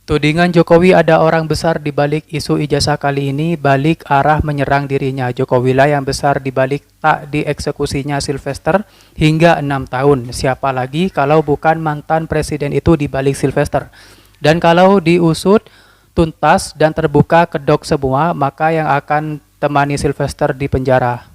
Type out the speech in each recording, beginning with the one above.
Tudingan Jokowi ada orang besar di balik isu ijazah kali ini balik arah menyerang dirinya. Jokowi lah yang besar di balik tak dieksekusinya Sylvester hingga 6 tahun. Siapa lagi kalau bukan mantan presiden itu di balik Sylvester. Dan kalau diusut tuntas dan terbuka kedok semua, maka yang akan temani Sylvester di penjara.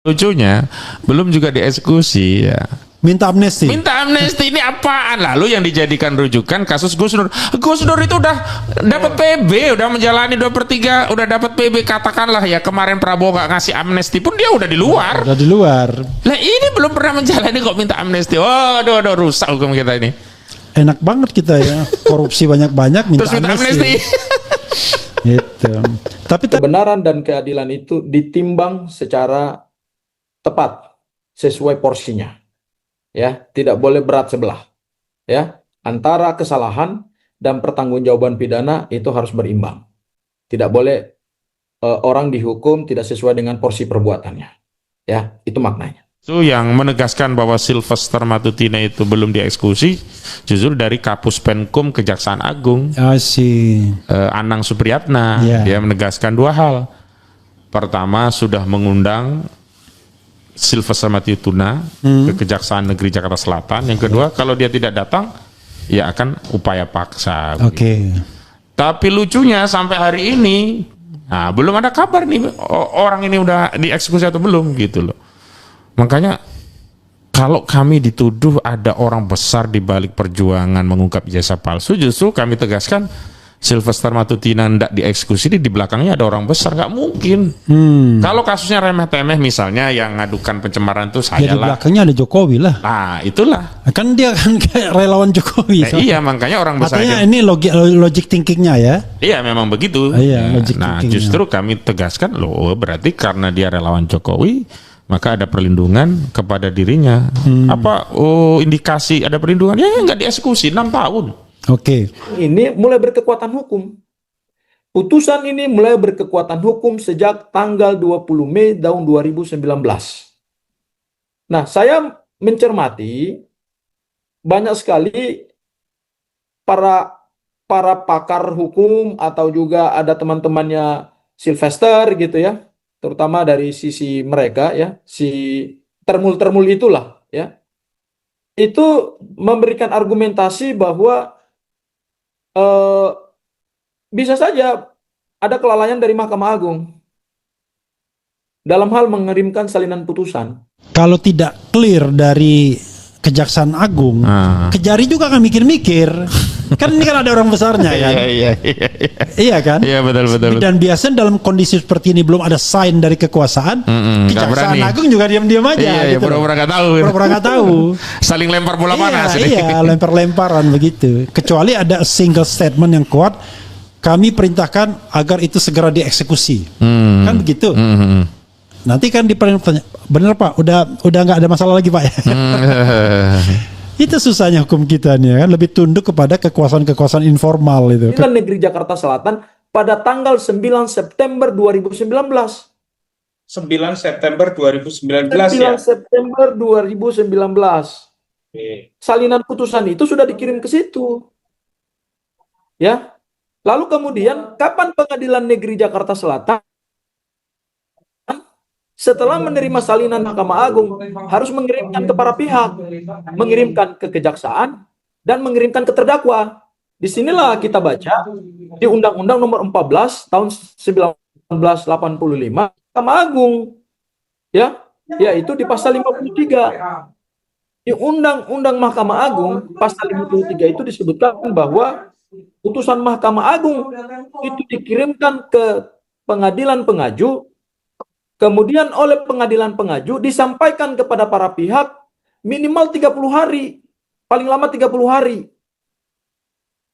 Lucunya, belum juga dieksekusi ya. Minta amnesti. Minta amnesti ini apaan? Lalu yang dijadikan rujukan kasus Gus Dur. Gus Dur itu udah dapat PB, udah menjalani 2/3, udah dapat PB, katakanlah ya kemarin Prabowo gak ngasih amnesti pun dia udah di luar. Udah di luar. Lah ini belum pernah menjalani kok minta amnesti. Waduh, rusak hukum kita ini. Enak banget kita ya. Korupsi banyak-banyak minta Terus minta amnesti. Gitu. Tapi Kebenaran dan keadilan itu ditimbang secara tepat sesuai porsinya. Ya, tidak boleh berat sebelah. Ya, antara kesalahan dan pertanggungjawaban pidana itu harus berimbang. Tidak boleh orang dihukum tidak sesuai dengan porsi perbuatannya. Ya, itu maknanya. Itu yang menegaskan bahwa Sylvester Matutina itu belum dieksekusi justru dari Kapus Penkum Kejaksaan Agung. Anang Supriyatna. Dia menegaskan dua hal. Pertama, sudah mengundang Sylvester Matutina ke Kejaksaan Negeri Jakarta Selatan. Yang kedua, kalau dia tidak datang, ya akan upaya paksa. Oke. Tapi lucunya sampai hari ini, nah, belum ada kabar nih orang ini udah dieksekusi atau belum gitu loh. Makanya kalau kami dituduh ada orang besar di balik perjuangan mengungkap ijazah palsu, justru kami tegaskan Sylvester Matutina tidak dieksekusi, di belakangnya ada orang besar, nggak mungkin. Kalau kasusnya remeh-temeh misalnya yang ngadukan pencemaran itu saya ya, di lah. belakangnya ada Jokowi lah. Nah itulah. Kan dia kan kayak relawan Jokowi. Iya makanya orang besar. Katanya ini logic thinkingnya ya. Iya memang begitu. Nah justru kami tegaskan loh berarti karena dia relawan Jokowi maka ada perlindungan kepada dirinya. Apa indikasi ada perlindungan? Ya nggak dieksekusi 6 tahun. Oke. Ini mulai berkekuatan hukum. Putusan ini mulai berkekuatan hukum sejak tanggal 20 Mei tahun 2019. Nah, saya mencermati banyak sekali para pakar hukum atau juga ada teman-temannya Sylvester gitu ya, terutama dari sisi mereka ya, si termul-termul itulah ya. Itu memberikan argumentasi bahwa bisa saja ada kelalaian dari Mahkamah Agung dalam hal mengirimkan salinan putusan. Kalau tidak clear dari Kejaksaan Agung, Kejari juga kan mikir-mikir. Kan ini kan ada orang besarnya kan. Iya kan? Iya betul. Dan biasanya dalam kondisi seperti ini belum ada sign dari kekuasaan, Kejaksaan Agung juga diam-diam aja. Iya, pura-pura nggak tahu. Pura-pura nggak tahu. Saling lempar bola panas. Iya, lempar-lemparan begitu. Kecuali ada single statement yang kuat, kami perintahkan agar itu segera dieksekusi. Kan begitu. Nanti kan diperintahkan, benar Pak, udah nggak ada masalah lagi Pak ya. Itu susahnya hukum kita nih kan, lebih tunduk kepada kekuasaan-kekuasaan informal itu. Pengadilan Negeri Jakarta Selatan pada tanggal 9 September 2019. 9 September 2019 9 September 2019. Salinan putusan itu sudah dikirim ke situ. Ya. Lalu kemudian kapan Pengadilan Negeri Jakarta Selatan setelah menerima salinan Mahkamah Agung harus mengirimkan ke para pihak, mengirimkan ke kejaksaan dan mengirimkan ke terdakwa. Disinilah kita baca di Undang-Undang Nomor 14 tahun 1985 Mahkamah Agung, ya, yaitu di pasal 53. Di Undang-Undang Mahkamah Agung pasal 53 itu disebutkan bahwa putusan Mahkamah Agung itu dikirimkan ke pengadilan pengaju. Kemudian oleh pengadilan pengaju disampaikan kepada para pihak minimal 30 hari, paling lama 30 hari.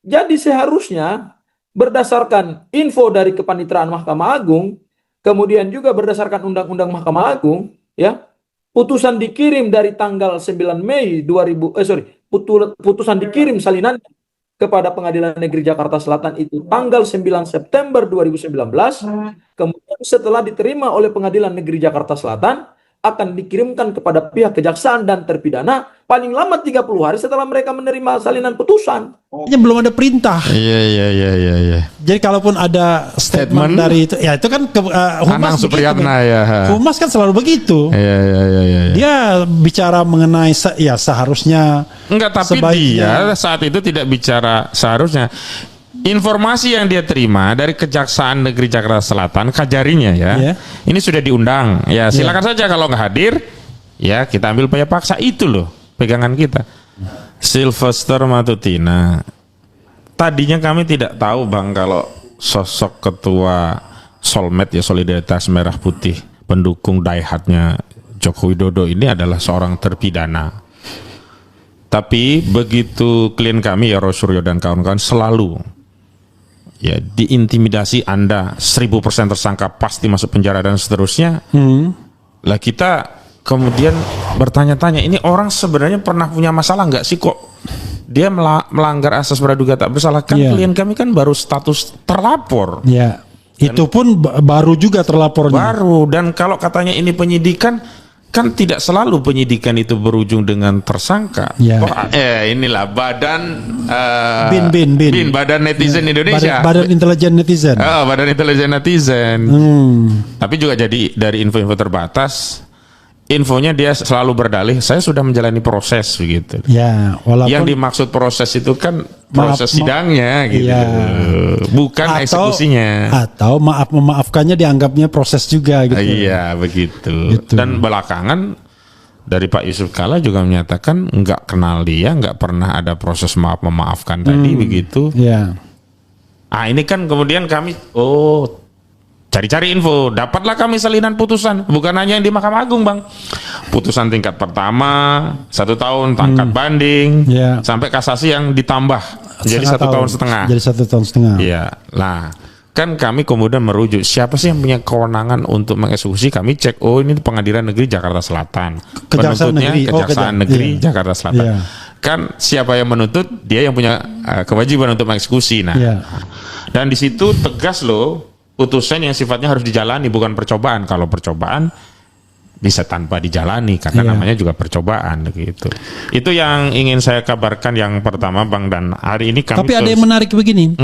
Jadi seharusnya berdasarkan info dari Kepanitraan Mahkamah Agung, kemudian juga berdasarkan Undang-Undang Mahkamah Agung, ya, putusan dikirim dari tanggal 9 Mei 2000 putusan dikirim salinan kepada Pengadilan Negeri Jakarta Selatan itu tanggal 9 September 2019. Kemudian setelah diterima oleh Pengadilan Negeri Jakarta Selatan, akan dikirimkan kepada pihak kejaksaan dan terpidana paling lama 30 hari setelah mereka menerima salinan putusan. Ini belum ada perintah. Iya. Jadi kalaupun ada statement dari itu, ya itu kan Humas Anang begitu, Supriyatna men. ya. Humas kan selalu begitu. Iya. Dia bicara mengenai ya seharusnya. Enggak, tapi sebaiknya- dia saat itu tidak bicara seharusnya. Informasi yang dia terima dari Kejaksaan Negeri Jakarta Selatan, Kajarinya ya, Iya. ini sudah diundang. Ya silakan saja kalau nggak hadir, ya kita ambil upaya paksa, itu loh pegangan kita. Sylvester Matutina. Tadinya kami tidak tahu Bang kalau sosok ketua Solmed ya, Solidaritas Merah Putih, pendukung diehardnya Joko Widodo ini adalah seorang terpidana. Tapi begitu klien kami ya Rosuryo dan kawan-kawan selalu ya diintimidasi, Anda 1000% tersangka pasti masuk penjara dan seterusnya. Lah kita kemudian bertanya-tanya, ini orang sebenarnya pernah punya masalah nggak sih kok dia melanggar asas praduga tak bersalah? Kan Iya. klien kami kan baru status terlapor. Ya, itu pun baru juga terlapornya. Baru, dan kalau katanya ini penyidikan, kan tidak selalu penyidikan itu berujung dengan tersangka. Ya. Oh, inilah badan Bin. Badan Netizen Indonesia. Badan Intelijen Netizen. Oh, Badan Intelijen Netizen. Tapi juga jadi dari info-info terbatas, infonya dia selalu berdalih saya sudah menjalani proses begitu. Ya, walaupun Yang dimaksud proses itu kan proses sidangnya gitu. Iya. Bukan eksekusinya. Atau memaafkannya dianggapnya proses juga gitu. Iya begitu. Gitu. Dan belakangan dari Pak Yusuf Kalla juga menyatakan nggak kenal dia, nggak pernah ada proses memaafkan tadi begitu. Ya. Ah ini kan kemudian kami cari-cari info, dapatlah kami salinan putusan, bukan hanya yang di Mahkamah Agung Bang, putusan tingkat pertama 1 tahun, tangkat banding, Ya. sampai kasasi yang ditambah jadi 1 tahun setengah. Jadi 1 tahun setengah. Iya, lah kan kami kemudian merujuk siapa sih yang punya kewenangan untuk mengeksekusi. Kami cek, oh ini Pengadilan Negeri Jakarta Selatan, Kejaksaan penuntutnya Negeri. Kejaksaan Negeri Iya. Jakarta Selatan. Iya. Kan siapa yang menuntut, dia yang punya kewajiban untuk mengeksekusi. Nah, Iya. dan di situ tegas loh, putusan yang sifatnya harus dijalani bukan percobaan. Kalau percobaan bisa tanpa dijalani karena Iya. namanya juga percobaan gitu. Itu yang ingin saya kabarkan yang pertama Bang, dan hari ini kami Tapi ada terus- yang menarik begini.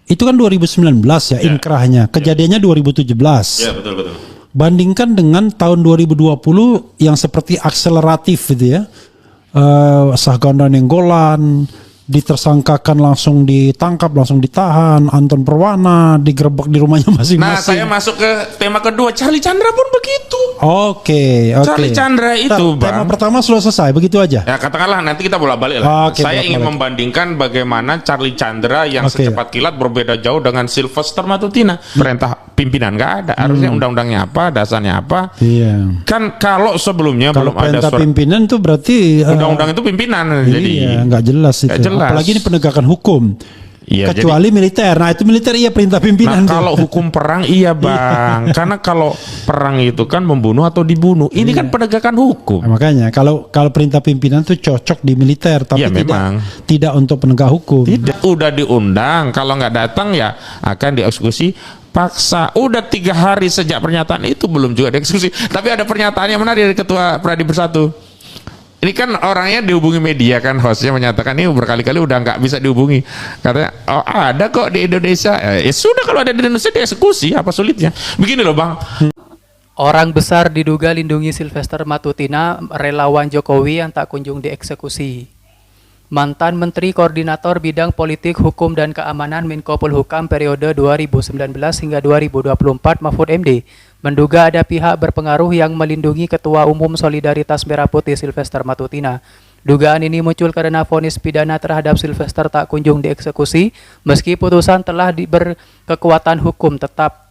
Itu kan 2019 ya inkrahnya. Kejadiannya 2017. Ya, betul. Bandingkan dengan tahun 2020 yang seperti akseleratif gitu ya. Sahganda Nenggolan ditersangkakan, langsung ditangkap, langsung ditahan. Anton Perwana digerebek di rumahnya Nah, masing-masing. saya masuk ke tema kedua. Charlie Chandra pun begitu. Oke. Charlie Chandra itu, Tema Bang. pertama sudah selesai, begitu aja. Ya katakanlah nanti kita bolak-balik lah. Oke, Saya ingin bolak-balik. membandingkan bagaimana Charlie Chandra yang Oke. secepat kilat berbeda jauh dengan Sylvester Matutina. Perintah pimpinan nggak ada. Harusnya undang-undangnya apa, dasarnya apa. Iya. Kan kalau sebelumnya Kalau belum ada perintah surat pimpinan itu berarti undang-undang itu pimpinan. Jadi iya, nggak jelas itu. nggak jelas. Apalagi ini penegakan hukum. Iya, Kecuali militer. Nah, itu militer iya perintah pimpinan. Nah, tuh. kalau hukum perang iya Bang, karena kalau perang itu kan membunuh atau dibunuh. Ini kan penegakan hukum. Nah, makanya kalau perintah pimpinan tuh cocok di militer, tapi Iya, memang. tidak untuk penegak hukum. Tidak, udah diundang. Kalau nggak datang ya akan dieksekusi paksa. Udah 3 hari sejak pernyataan itu belum juga dieksekusi. Tapi ada pernyataan yang menarik dari Ketua Pradi Bersatu. Ini kan orangnya dihubungi media kan, hostnya menyatakan ini berkali-kali udah nggak bisa dihubungi. Katanya, oh ada kok di Indonesia. Ya sudah, kalau ada di Indonesia dieksekusi, apa sulitnya? Begini loh Bang. Orang besar diduga lindungi Sylvester Matutina, relawan Jokowi yang tak kunjung dieksekusi. Mantan Menteri Koordinator Bidang Politik, Hukum dan Keamanan Menko Polhukam periode 2019 hingga 2024 Mahfud MD menduga ada pihak berpengaruh yang melindungi Ketua Umum Solidaritas Merah Putih Sylvester Matutina. Dugaan ini muncul karena vonis pidana terhadap Sylvester tak kunjung dieksekusi meski putusan telah berkekuatan hukum tetap.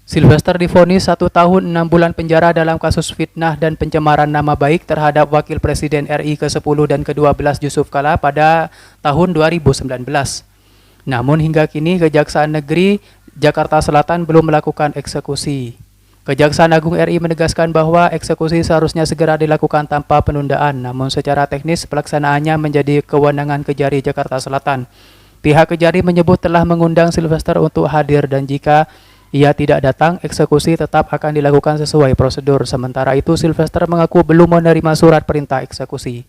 Sylvester divonis 1 tahun 6 bulan penjara dalam kasus fitnah dan pencemaran nama baik terhadap Wakil Presiden RI ke-10 dan ke-12 Yusuf Kalla pada tahun 2019. Namun hingga kini Kejaksaan Negeri Jakarta Selatan belum melakukan eksekusi. Kejaksaan Agung RI menegaskan bahwa eksekusi seharusnya segera dilakukan tanpa penundaan, namun secara teknis pelaksanaannya menjadi kewenangan Kejari Jakarta Selatan. Pihak Kejari menyebut telah mengundang Sylvester untuk hadir dan jika Ia tidak datang, eksekusi tetap akan dilakukan sesuai prosedur. Sementara itu, Sylvester mengaku belum menerima surat perintah eksekusi.